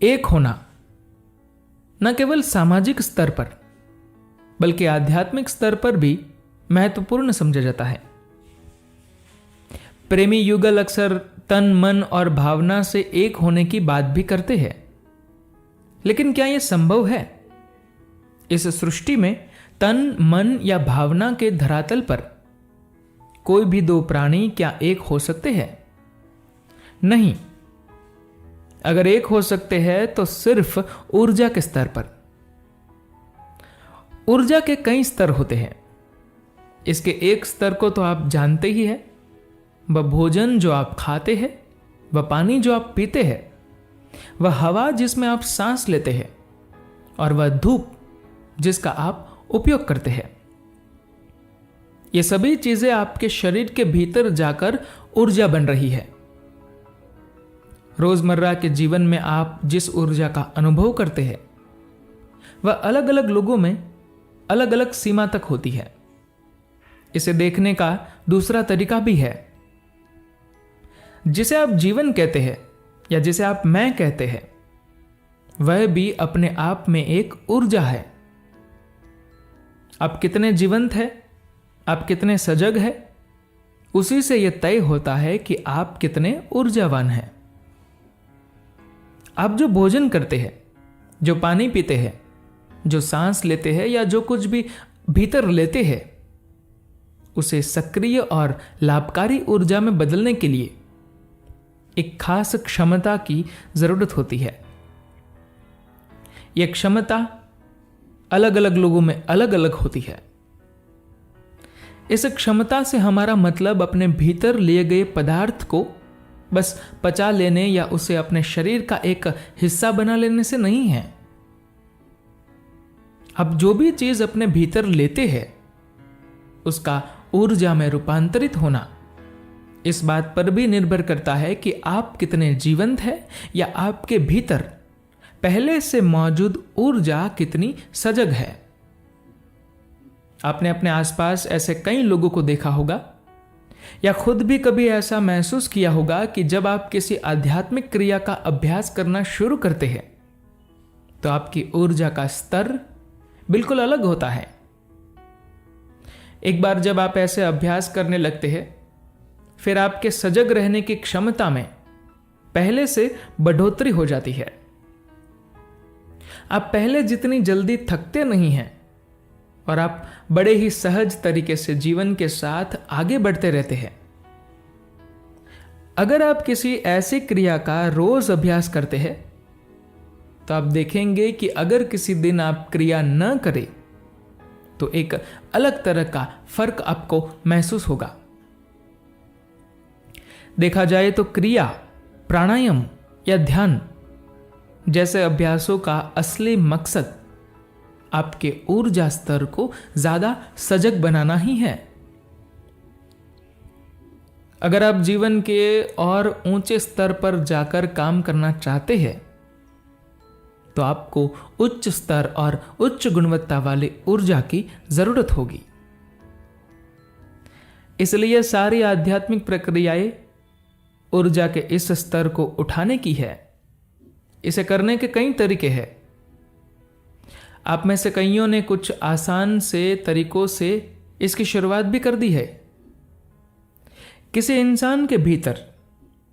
एक होना न केवल सामाजिक स्तर पर बल्कि आध्यात्मिक स्तर पर भी महत्वपूर्ण समझा जाता है। प्रेमी युगल अक्सर तन, मन और भावना से एक होने की बात भी करते हैं, लेकिन क्या यह संभव है? इस सृष्टि में तन, मन या भावना के धरातल पर कोई भी दो प्राणी क्या एक हो सकते हैं? नहीं। अगर एक हो सकते हैं तो सिर्फ ऊर्जा के स्तर पर। ऊर्जा के कई स्तर होते हैं। इसके एक स्तर को तो आप जानते ही हैं, वह भोजन जो आप खाते हैं, वह पानी जो आप पीते हैं, वह हवा जिसमें आप सांस लेते हैं, और वह धूप जिसका आप उपयोग करते हैं। ये सभी चीजें आपके शरीर के भीतर जाकर ऊर्जा बन रही है। रोजमर्रा के जीवन में आप जिस ऊर्जा का अनुभव करते हैं वह अलग अलग लोगों में अलग अलग सीमा तक होती है। इसे देखने का दूसरा तरीका भी है। जिसे आप जीवन कहते हैं या जिसे आप मैं कहते हैं, वह भी अपने आप में एक ऊर्जा है। आप कितने जीवंत हैं, आप कितने सजग हैं, उसी से यह तय होता है कि आप कितने ऊर्जावान हैं। आप जो भोजन करते हैं, जो पानी पीते हैं, जो सांस लेते हैं या जो कुछ भी भीतर लेते हैं, उसे सक्रिय और लाभकारी ऊर्जा में बदलने के लिए एक खास क्षमता की जरूरत होती है। यह क्षमता अलग अलग लोगों में अलग अलग होती है। इस क्षमता से हमारा मतलब अपने भीतर लिए गए पदार्थ को बस पचा लेने या उसे अपने शरीर का एक हिस्सा बना लेने से नहीं है। अब जो भी चीज अपने भीतर लेते हैं उसका ऊर्जा में रूपांतरित होना इस बात पर भी निर्भर करता है कि आप कितने जीवंत हैं या आपके भीतर पहले से मौजूद ऊर्जा कितनी सजग है। आपने अपने आसपास ऐसे कई लोगों को देखा होगा या खुद भी कभी ऐसा महसूस किया होगा कि जब आप किसी आध्यात्मिक क्रिया का अभ्यास करना शुरू करते हैं तो आपकी ऊर्जा का स्तर बिल्कुल अलग होता है। एक बार जब आप ऐसे अभ्यास करने लगते हैं, फिर आपके सजग रहने की क्षमता में पहले से बढ़ोतरी हो जाती है। आप पहले जितनी जल्दी थकते नहीं हैं और आप बड़े ही सहज तरीके से जीवन के साथ आगे बढ़ते रहते हैं। अगर आप किसी ऐसी क्रिया का रोज अभ्यास करते हैं तो आप देखेंगे कि अगर किसी दिन आप क्रिया न करें तो एक अलग तरह का फर्क आपको महसूस होगा। देखा जाए तो क्रिया, प्राणायाम या ध्यान जैसे अभ्यासों का असली मकसद आपके ऊर्जा स्तर को ज्यादा सजग बनाना ही है। अगर आप जीवन के और ऊंचे स्तर पर जाकर काम करना चाहते हैं तो आपको उच्च स्तर और उच्च गुणवत्ता वाली ऊर्जा की जरूरत होगी। इसलिए सारी आध्यात्मिक प्रक्रियाएं ऊर्जा के इस स्तर को उठाने की है। इसे करने के कई तरीके हैं। आप में से कईयों ने कुछ आसान से तरीकों से इसकी शुरुआत भी कर दी है। किसी इंसान के भीतर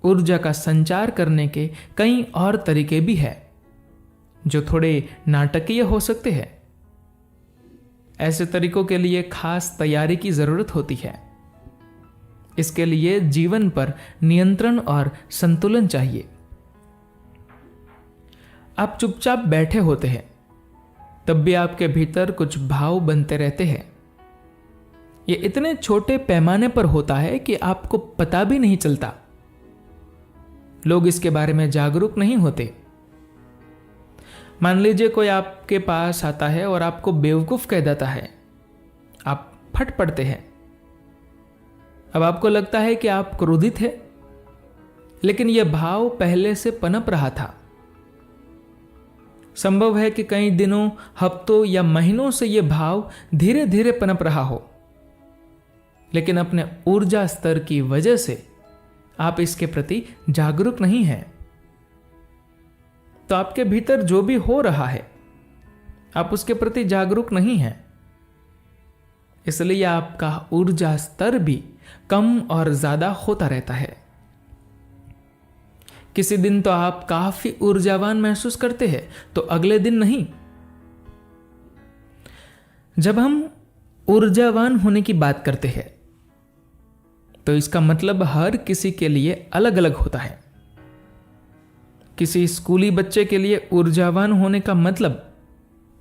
ऊर्जा का संचार करने के कई और तरीके भी हैं जो थोड़े नाटकीय हो सकते हैं। ऐसे तरीकों के लिए खास तैयारी की जरूरत होती है। इसके लिए जीवन पर नियंत्रण और संतुलन चाहिए। आप चुपचाप बैठे होते हैं तब भी आपके भीतर कुछ भाव बनते रहते हैं। ये इतने छोटे पैमाने पर होता है कि आपको पता भी नहीं चलता। लोग इसके बारे में जागरूक नहीं होते। मान लीजिए कोई आपके पास आता है और आपको बेवकूफ कह देता है। आप फट पड़ते हैं। अब आपको लगता है कि आप क्रोधित हैं, लेकिन यह भाव पहले से पनप रहा था। संभव है कि कई दिनों, हफ्तों या महीनों से यह भाव धीरे धीरे पनप रहा हो, लेकिन अपने ऊर्जा स्तर की वजह से आप इसके प्रति जागरूक नहीं हैं। तो आपके भीतर जो भी हो रहा है आप उसके प्रति जागरूक नहीं हैं, इसलिए आपका ऊर्जा स्तर भी कम और ज्यादा होता रहता है। किसी दिन तो आप काफी ऊर्जावान महसूस करते हैं तो अगले दिन नहीं। जब हम ऊर्जावान होने की बात करते हैं तो इसका मतलब हर किसी के लिए अलग अलग होता है। किसी स्कूली बच्चे के लिए ऊर्जावान होने का मतलब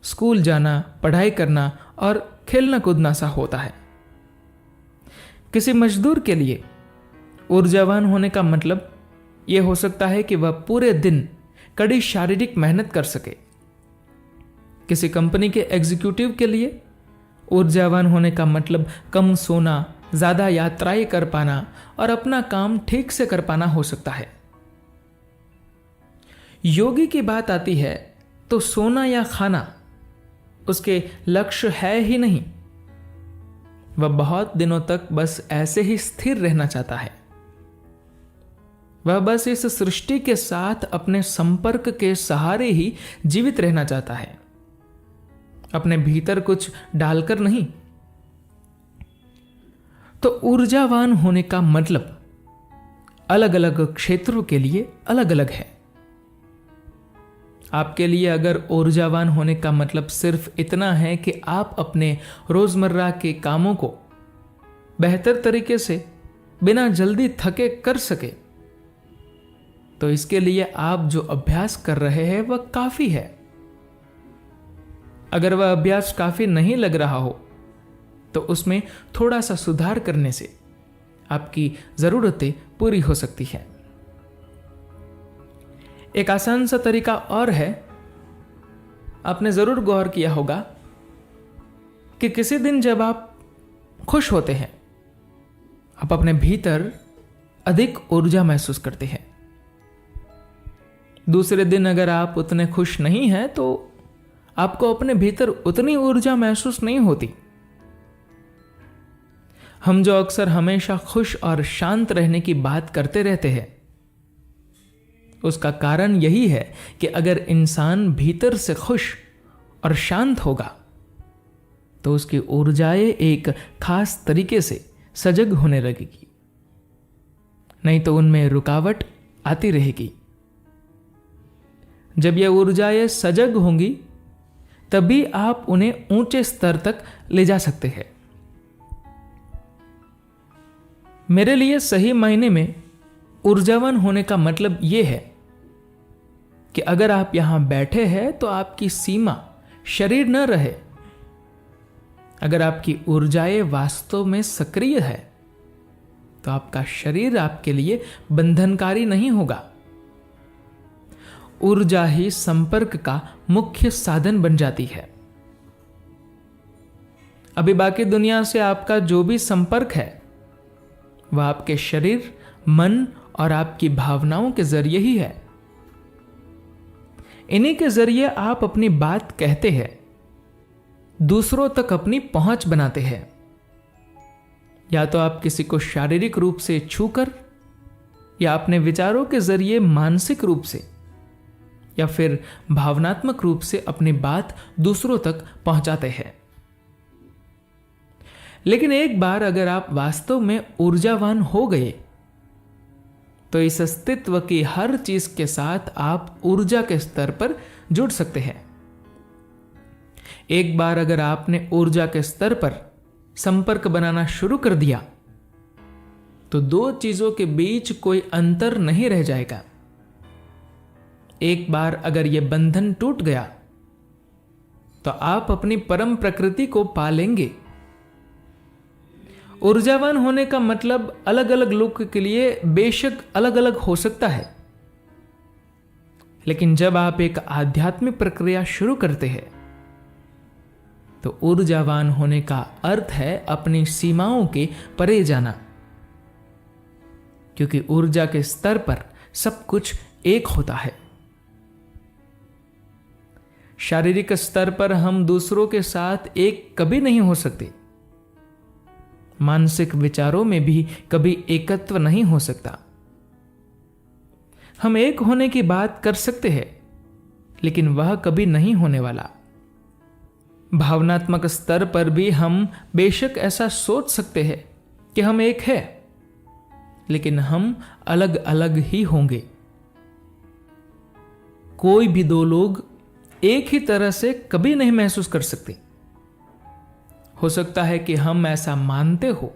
स्कूल जाना, पढ़ाई करना और खेलना कूदना सा होता है। किसी मजदूर के लिए ऊर्जावान होने का मतलब यह हो सकता है कि वह पूरे दिन कड़ी शारीरिक मेहनत कर सके। किसी कंपनी के एग्जीक्यूटिव के लिए ऊर्जावान होने का मतलब कम सोना, ज्यादा यात्राएं कर पाना और अपना काम ठीक से कर पाना हो सकता है। योगी की बात आती है तो सोना या खाना उसके लक्ष्य है ही नहीं। वह बहुत दिनों तक बस ऐसे ही स्थिर रहना चाहता है। वह बस इस सृष्टि के साथ अपने संपर्क के सहारे ही जीवित रहना चाहता है, अपने भीतर कुछ डालकर नहीं। तो ऊर्जावान होने का मतलब अलग अलग क्षेत्रों के लिए अलग अलग है। आपके लिए अगर ऊर्जावान होने का मतलब सिर्फ इतना है कि आप अपने रोजमर्रा के कामों को बेहतर तरीके से बिना जल्दी थके कर सके, तो इसके लिए आप जो अभ्यास कर रहे हैं वह काफी है। अगर वह अभ्यास काफी नहीं लग रहा हो तो उसमें थोड़ा सा सुधार करने से आपकी जरूरतें पूरी हो सकती हैं। एक आसान सा तरीका और है, आपने जरूर गौर किया होगा कि किसी दिन जब आप खुश होते हैं आप अपने भीतर अधिक ऊर्जा महसूस करते हैं। दूसरे दिन अगर आप उतने खुश नहीं हैं तो आपको अपने भीतर उतनी ऊर्जा महसूस नहीं होती। हम जो अक्सर हमेशा खुश और शांत रहने की बात करते रहते हैं उसका कारण यही है कि अगर इंसान भीतर से खुश और शांत होगा तो उसकी ऊर्जाएं एक खास तरीके से सजग होने लगेगी, नहीं तो उनमें रुकावट आती रहेगी। जब यह ऊर्जाएं सजग होंगी तभी आप उन्हें ऊंचे स्तर तक ले जा सकते हैं। मेरे लिए सही मायने में ऊर्जावान होने का मतलब यह है कि अगर आप यहां बैठे हैं तो आपकी सीमा शरीर न रहे। अगर आपकी ऊर्जाएं वास्तव में सक्रिय है तो आपका शरीर आपके लिए बंधनकारी नहीं होगा। ऊर्जा ही संपर्क का मुख्य साधन बन जाती है। अभी बाकी दुनिया से आपका जो भी संपर्क है वह आपके शरीर, मन और आपकी भावनाओं के जरिए ही है। इन्हीं के जरिए आप अपनी बात कहते हैं, दूसरों तक अपनी पहुंच बनाते हैं। या तो आप किसी को शारीरिक रूप से छूकर, या अपने विचारों के जरिए मानसिक रूप से, या फिर भावनात्मक रूप से अपनी बात दूसरों तक पहुंचाते हैं। लेकिन एक बार अगर आप वास्तव में ऊर्जावान हो गए तो इस अस्तित्व की हर चीज के साथ आप ऊर्जा के स्तर पर जुड़ सकते हैं। एक बार अगर आपने ऊर्जा के स्तर पर संपर्क बनाना शुरू कर दिया तो दो चीजों के बीच कोई अंतर नहीं रह जाएगा। एक बार अगर यह बंधन टूट गया तो आप अपनी परम प्रकृति को पा लेंगे। ऊर्जावान होने का मतलब अलग अलग लोगों के लिए बेशक अलग अलग हो सकता है, लेकिन जब आप एक आध्यात्मिक प्रक्रिया शुरू करते हैं तो ऊर्जावान होने का अर्थ है अपनी सीमाओं के परे जाना, क्योंकि ऊर्जा के स्तर पर सब कुछ एक होता है। शारीरिक स्तर पर हम दूसरों के साथ एक कभी नहीं हो सकते, मानसिक विचारों में भी कभी एकत्व नहीं हो सकता। हम एक होने की बात कर सकते हैं लेकिन वह कभी नहीं होने वाला। भावनात्मक स्तर पर भी हम बेशक ऐसा सोच सकते हैं कि हम एक है, लेकिन हम अलग अलग ही होंगे। कोई भी दो लोग एक ही तरह से कभी नहीं महसूस कर सकते। हो सकता है कि हम ऐसा मानते हो,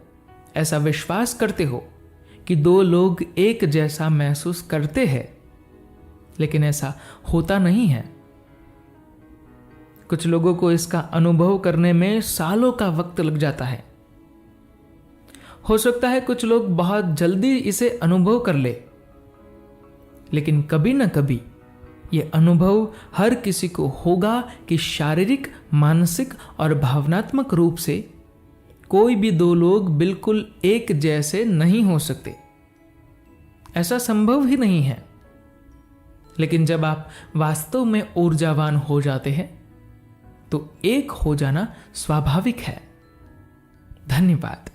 ऐसा विश्वास करते हो कि दो लोग एक जैसा महसूस करते हैं, लेकिन ऐसा होता नहीं है। कुछ लोगों को इसका अनुभव करने में सालों का वक्त लग जाता है। हो सकता है कुछ लोग बहुत जल्दी इसे अनुभव कर ले, लेकिन कभी ना कभी यह अनुभव हर किसी को होगा कि शारीरिक, मानसिक और भावनात्मक रूप से कोई भी दो लोग बिल्कुल एक जैसे नहीं हो सकते। ऐसा संभव ही नहीं है। लेकिन जब आप वास्तव में ऊर्जावान हो जाते हैं तो एक हो जाना स्वाभाविक है। धन्यवाद।